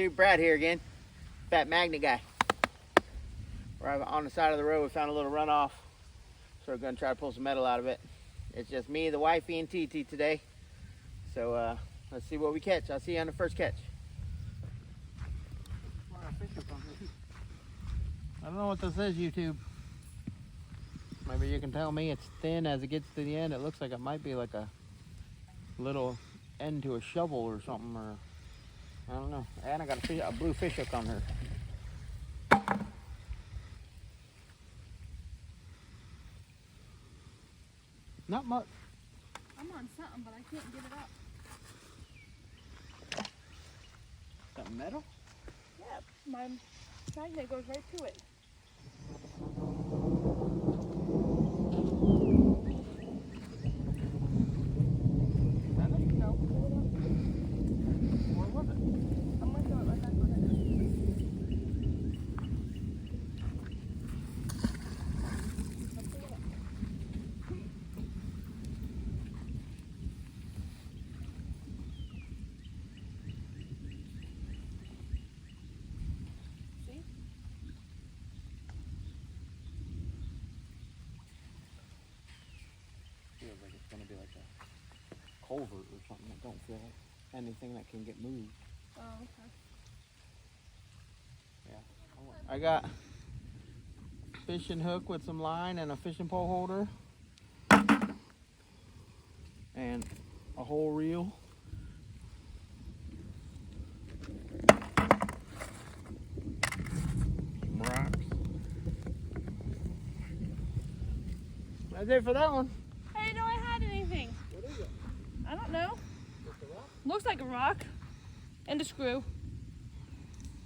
YouTube, Brad here again. Fat magnet guy. We're on the side of the road. We found a little runoff, so we're gonna try to pull some metal out of it. It's just me, the wifey, and TT today. So let's see what we catch. I'll see you on the first catch. I don't know what this is, YouTube. Maybe you can tell me. It's thin as it gets to the end. It looks like it might be like a little end to a shovel or something, or I don't know. And I got a blue fish hook on her. Not much. I'm on something, but I can't get it up. Something metal? Yeah, my magnet goes right to it. No. Where was it? I'm going to throw it right back on it. I'll pull it up. See? Feels like it's gonna be like a culvert or something. I don't feel anything that can get moved. Oh, okay. Yeah. I got fishing hook with some line and a fishing pole holder and a whole reel. Some rocks. That's it for that one. I didn't know I had anything. What is it? I don't know. Just a rock? Looks like a rock and a screw.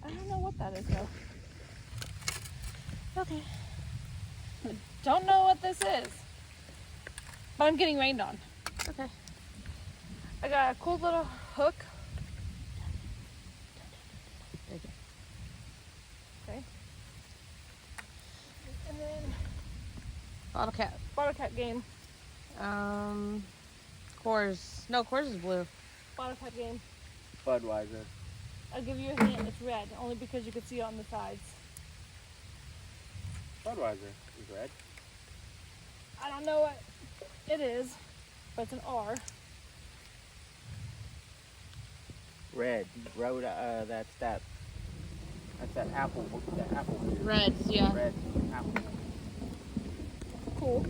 I don't know what that is though. Okay. Don't know what this is. But I'm getting rained on. Okay. I got a cool little hook. Okay. And then Bottle cap. bottle cap game. Coors. No, Coors is blue. Bottle cap game. Budweiser. I'll give you a hint. It's red, only because you can see it on the sides. Budweiser is red. I don't know what it is, but it's an R. Red. Road. That's that apple. That apple. beer. Reds, yeah. Red apple. Cool.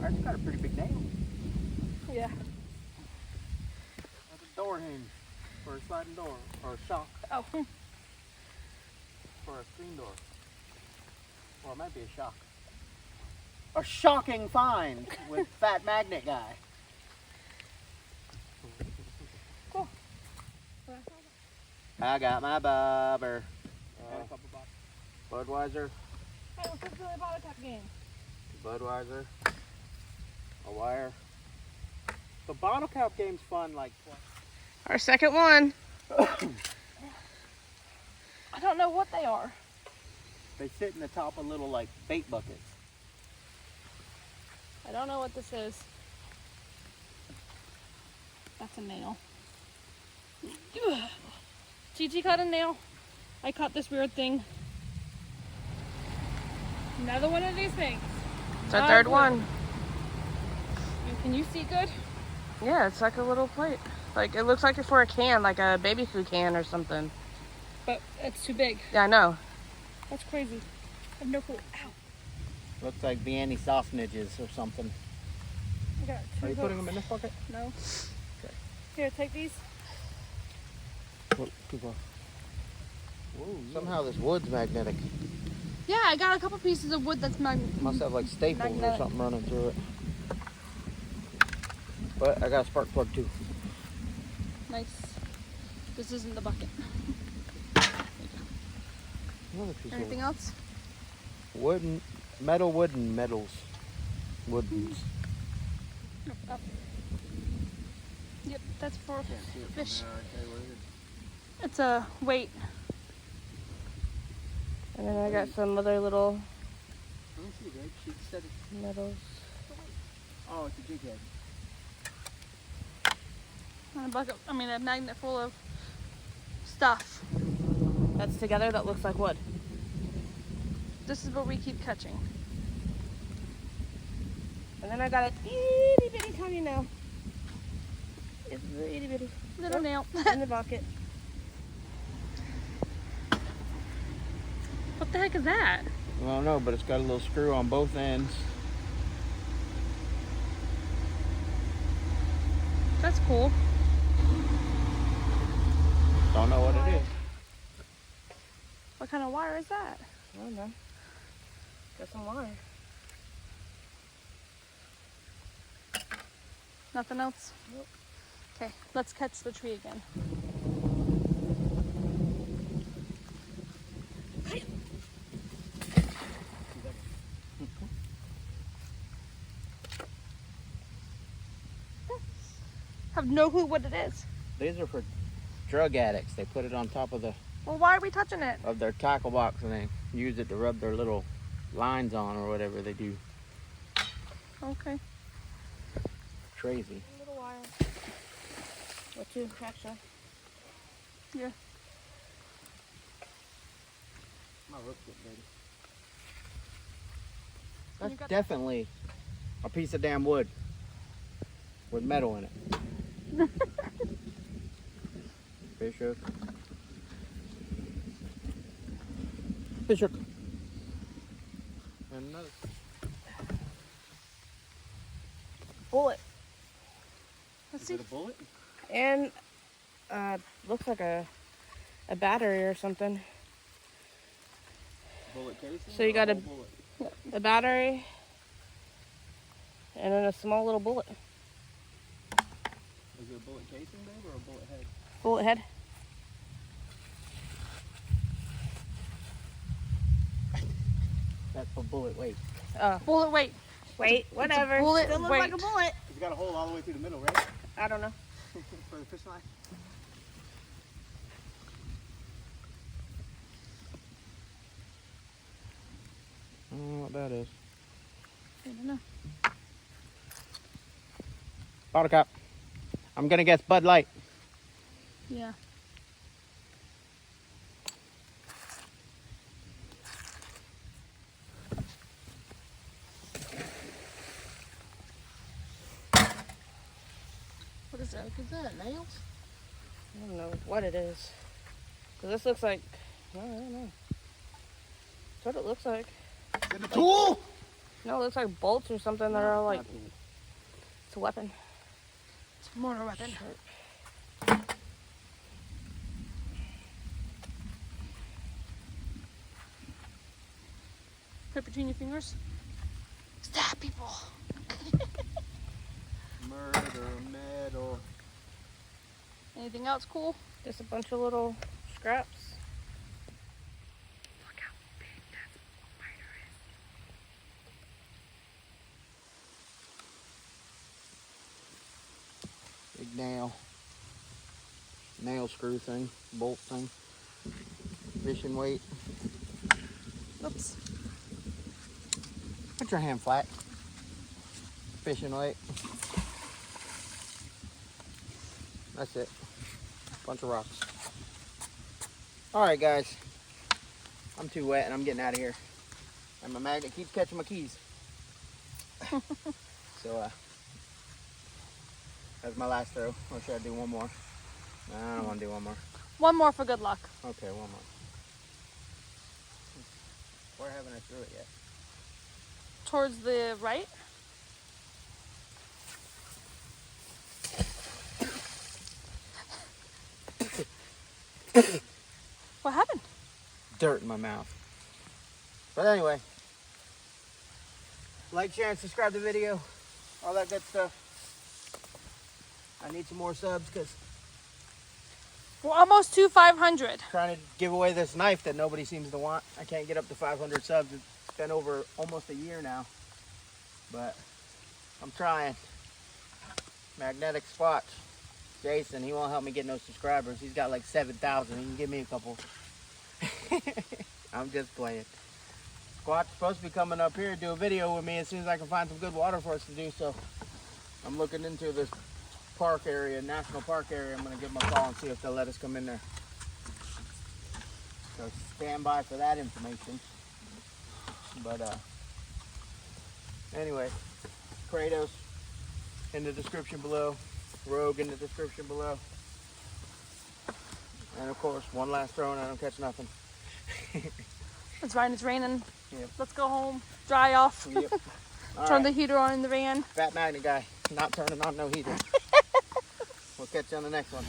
That's got a pretty big nail. Yeah. That's a door hinge for a sliding door, or a shock Oh. for a screen door. Or it might be a shock. A shocking find with Fat Magnet Guy. Cool. I got my bobber. Budweiser. Hey, what's this really bottle cap game? Budweiser. A wire. The bottle cap game's fun, like. Our second one. I don't know what they are. They sit in the top of little like bait buckets. I don't know what this is. That's a nail. TT caught a nail. I caught this weird thing. Another one of these things. It's our third one. Can you see good? Yeah, it's like a little plate. Like, it looks like it's for a can, like a baby food can or something. But it's too big. Yeah, I know. That's crazy. I have no clue. Ow. Looks like Vienna sausages or something. I got two Are you putting hooks. them in this bucket? No. Okay. Here, take these. Whoa, too far. Somehow this wood's magnetic. Yeah, I got a couple pieces of wood that's magnetic. Must have like staples or Magnetic. something running through it. But I got a spark plug too. Nice. This isn't the bucket. Another piece Anything of else? wooden metals. Woodens. Up. Yep, that's for fish. It's a weight. And then I got some other little I don't see red. She said it's... metals. Oh, it's a jig head. And a bucket, I mean a magnet full of stuff. That's together, that looks like wood. This is what we keep catching. And then I got a itty bitty tiny nail. It's the itty bitty. Little nail. In the bucket. What the heck is that? I don't know, but it's got a little screw on both ends. That's cool. Don't know what it is. What kind of wire is that? I don't know. Got some wire. Nothing else? Nope. Okay, let's catch the tree again. Have no clue what it is. These are for drug addicts. They put it on top of Well, why are we touching it? their tackle box and they use it to rub their little lines on or whatever they do. Okay. Crazy. A little wire. What two traction? Yeah. My rope's getting ready. And you That's got- definitely a piece of damn wood with metal in it. Fish hook. Fish hook. And another. Bullet. Let's Is see. it a bullet? And looks like a battery or something. Bullet casing? So you or got a- whole bullet? A battery. And then a small little bullet. Is it a bullet casing, babe, or a bullet head? Bullet head. That's for bullet weight. Bullet weight. Wait, whatever. bullet Still looks like a weight. bullet. It's got a hole all the way through the middle, right? I don't know. For the fish line? I don't know what that is. I don't know. Bottle cap. I'm gonna guess Bud Light. Yeah. What is that? Is that nails? I don't know what it is. 'Cause this looks like, I don't know. That's what it looks like. Is it a tool? No, it looks like bolts or something that are like, Not tool. it's a weapon. It's a mortar weapon. Put it between your fingers. Stab people. Murder metal. Anything else cool? Just a bunch of little scraps. Look how big that spider is. Big nail. Nail screw thing. Bolt thing. Fishing weight. Oops. Put your hand flat. Fishing weight. That's it. Bunch of rocks. Alright guys. I'm too wet and I'm getting out of here. And my magnet keeps catching my keys. So that's my last throw. Or should I do one more? I don't want to do one more. One more for good luck. Okay, one more. Where haven't I threw it yet? Towards the right. What happened? Dirt in my mouth. But anyway, like, share, and subscribe to the video. All that good stuff. I need some more subs because We're almost to 500. I'm trying to give away this knife that nobody seems to want. I can't get up to 500 subs. It's been over almost a year now. But I'm trying. Magnetic Squatch. Jason, he won't help me get no subscribers. He's got like 7,000. He can give me a couple. I'm just playing. Squat's supposed to be coming up here to do a video with me as soon as I can find some good water for us to do so. I'm looking into this park area, national park area. I'm going to give them a call and see if they'll let us come in there. So stand by for that information. But anyway, Kratos in the description below, Rogue in the description below. And of course, one last throw and I don't catch nothing. It's fine, it's raining. Yep. Let's go home, dry off. Yep. All Turn the right. heater on in the van. Fat magnet guy, not turning on no heater. We'll catch you on the next one.